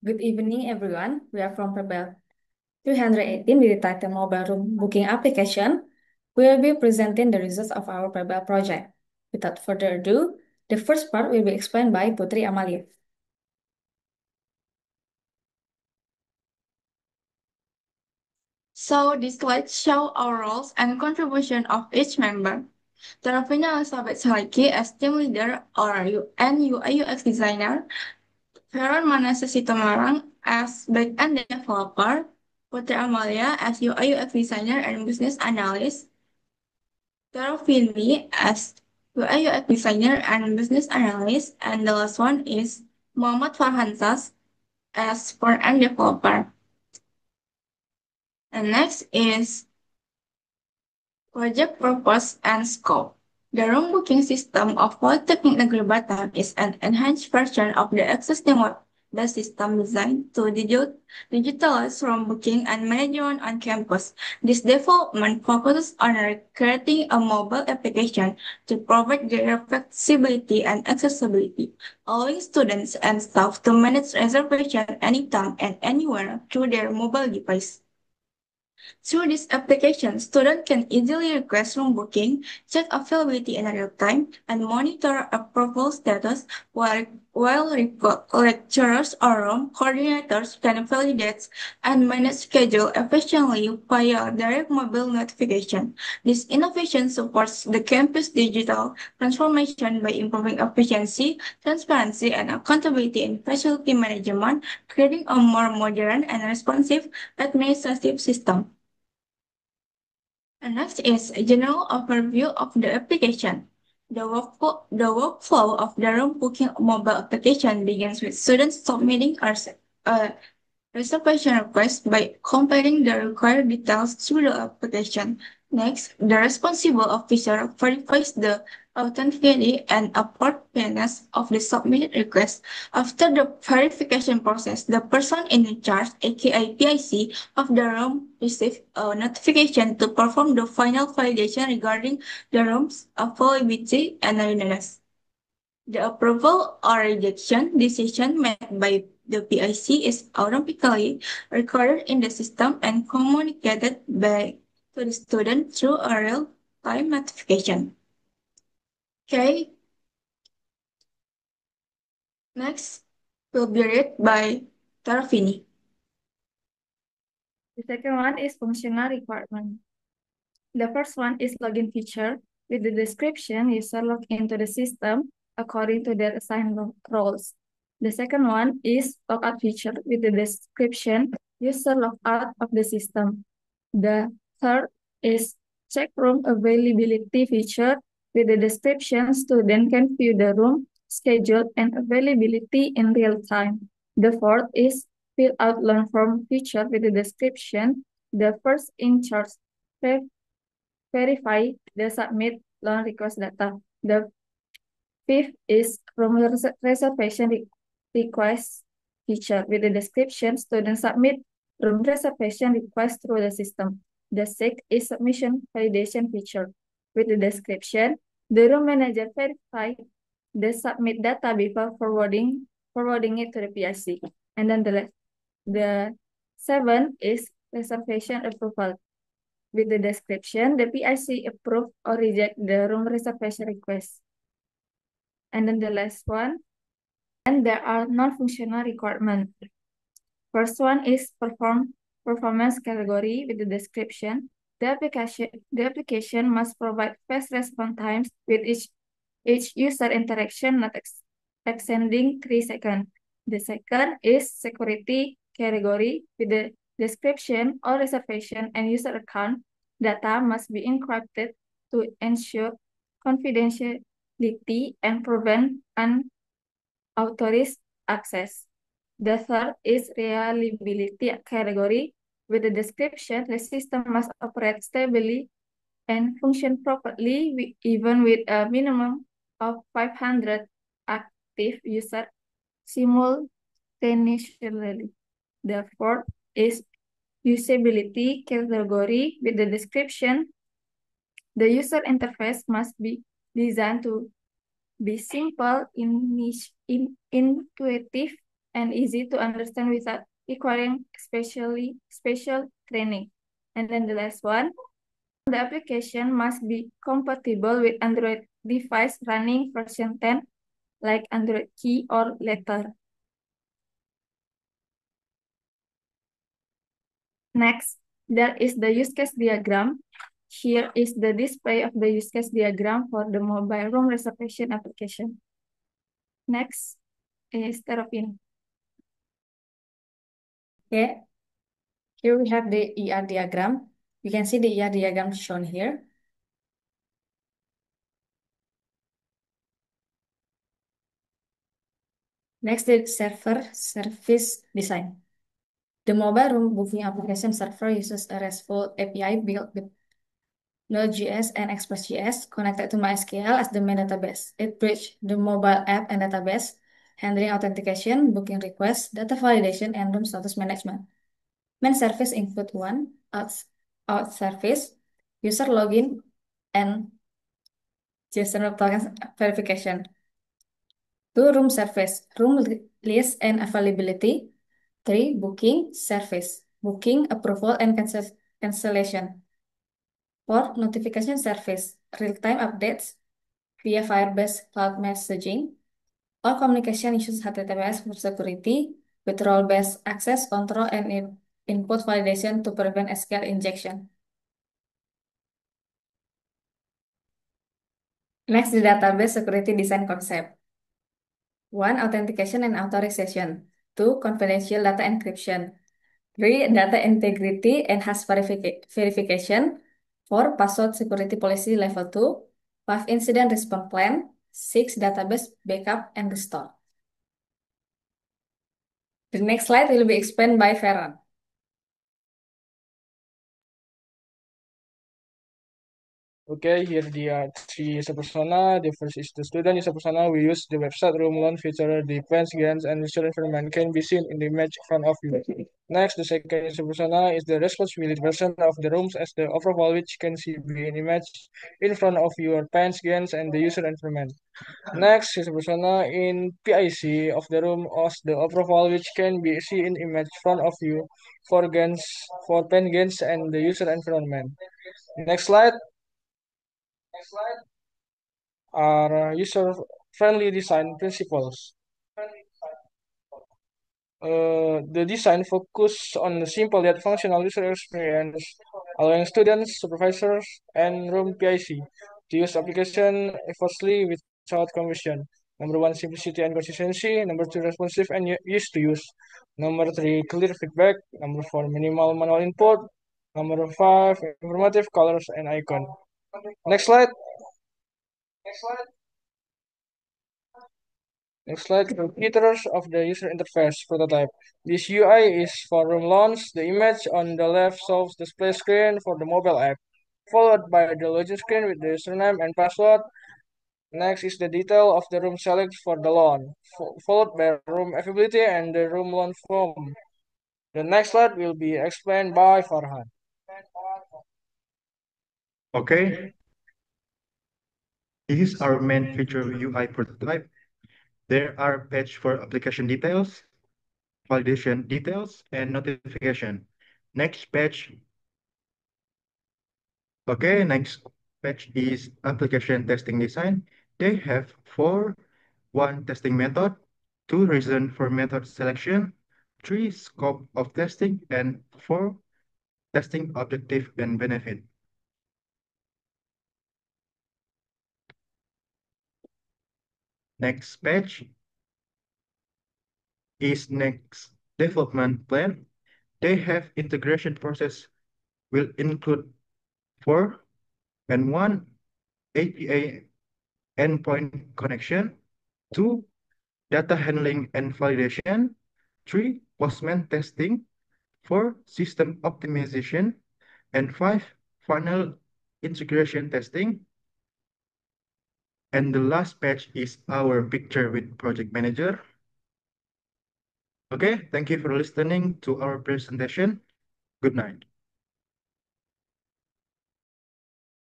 Good evening, everyone. We are from Pebble 318 with the title Mobile Room Booking Application. We will be presenting the results of our Pebble project. Without further ado, the first part will be explained by Putri Amalia. So these slides show our roles and contribution of each member. Terapina Elizabeth Saliki as team leader or and UI/UX designer, Feron Manasa Sitomarang as back-end developer, Putri Amalia as UI/UX designer and business analyst, Terovini as UI/UX designer and business analyst, and the last one is Muhammad Farhansas as front-end developer. And next is project purpose and scope. The room booking system of Polytechnic Negeri Batam is an enhanced version of the existing the system designed to digitalize room booking and management on campus. This development focuses on creating a mobile application to provide greater flexibility and accessibility, allowing students and staff to manage reservation anytime and anywhere through their mobile device. Through this application, students can easily request room booking, check availability in real time, and monitor approval status while lecturers or room coordinators can validate and manage schedule efficiently via direct mobile notification. This innovation supports the campus digital transformation by improving efficiency, transparency, and accountability in facility management, creating a more modern and responsive administrative system. And next is a general overview of the application. The workflow of the room booking mobile application begins with students submitting a reservation request by completing the required details through the application. Next, the responsible officer verifies the authenticity and appropriateness of the submitted request. After the verification process, the person in charge, aka PIC, of the room receives a notification to perform the final validation regarding the room's availability and readiness. The approval or rejection decision made by the PIC is automatically recorded in the system and communicated back to the student through a real-time notification. Okay, next will be read by Taravini. The second one is functional requirement. The first one is login feature. With the description, user log into the system according to their assigned roles. The second one is logout feature. With the description, user log out of the system. The third is check room availability feature. With the description, student can view the room schedule and availability in real time. The fourth is fill out learn form feature. With the description, the first in charge verify the submit loan request data. The fifth is room reservation request feature. With the description, students submit room reservation request through the system. The sixth is submission validation feature. With the description, the room manager verify the submit data before forwarding it to the PIC. And then the seventh is reservation approval. With the description, the PIC approve or reject the room reservation request. And then the last one, and there are non-functional requirements. First one is performance category with the description. The application must provide fast response times with each user interaction not exceeding 3 seconds. The second is security category with the description or reservation and user account data must be encrypted to ensure confidentiality and prevent unauthorized access. The third is reliability category. With the description, the system must operate stably and function properly even with a minimum of 500 active users simultaneously. The fourth is usability category. With the description, the user interface must be designed to be simple, intuitive, and easy to understand without requiring special training. And then the last one, the application must be compatible with Android device running version 10, like Android Key or Letter. Next, there is the use case diagram. Here is the display of the use case diagram for the mobile room reservation application. Next is Terapin. Okay, here we have the ER diagram. You can see the ER diagram shown here. Next, the server service design. The mobile room booking application server uses a RESTful API built with Node.js and Express.js connected to MySQL as the main database. It bridges the mobile app and database, handling authentication, booking requests, data validation, and room status management. Main service include one, out service, user login, and JSON token verification. Two, room service, room list and availability. Three, booking service, booking, approval, and cancellation. Four, notification service, real-time updates via Firebase Cloud Messaging. All communication uses HTTPS for security with role-based access control and input validation to prevent SQL injection. Next, the database security design concept. One, authentication and authorization. Two, confidential data encryption. Three, data integrity and hash verification. Four, password security policy level 2. Five, incident response plan. Six, database backup and restore. The next slide will be explained by Ferran. Okay, here there are three user persona. The first is the student user persona. We use the website room loan feature. The pens, games, and user environment can be seen in the image in front of you. Next, the second user persona is the responsibility version of the rooms as the overall, which can see be an image in front of your pens, games, and the user environment. Next, user persona in PIC of the room as the overall, which can be seen in image in front of you for games, for pen games, and the user environment. Next slide are user-friendly design principles. The design focus on the simple yet functional user experience, allowing students, supervisors, and room PIC to use application effortlessly without confusion. Number one, simplicity and consistency. Number two, responsive and easy to use. Number three, clear feedback. Number four, minimal manual input. Number five, informative colors and icon. Next slide. Next slide, features of the user interface prototype. This UI is for room launch. The image on the left shows the display screen for the mobile app, followed by the login screen with the username and password. Next is the detail of the room select for the loan, followed by room availability and the room loan form. The next slide will be explained by Farhan. Okay, this is our main feature UI prototype. There are page for application details, validation details, and notification. Next page. Okay, next page is application testing design. They have four: one, testing method; two, reason for method selection; three, scope of testing; and four, testing objective and benefit. Next page is next development plan. They have integration process will include four and one, API endpoint connection; two, data handling and validation; three, postman testing; four, system optimization; and five, final integration testing. And the last page is our picture with project manager. Okay, thank you for listening to our presentation. Good night.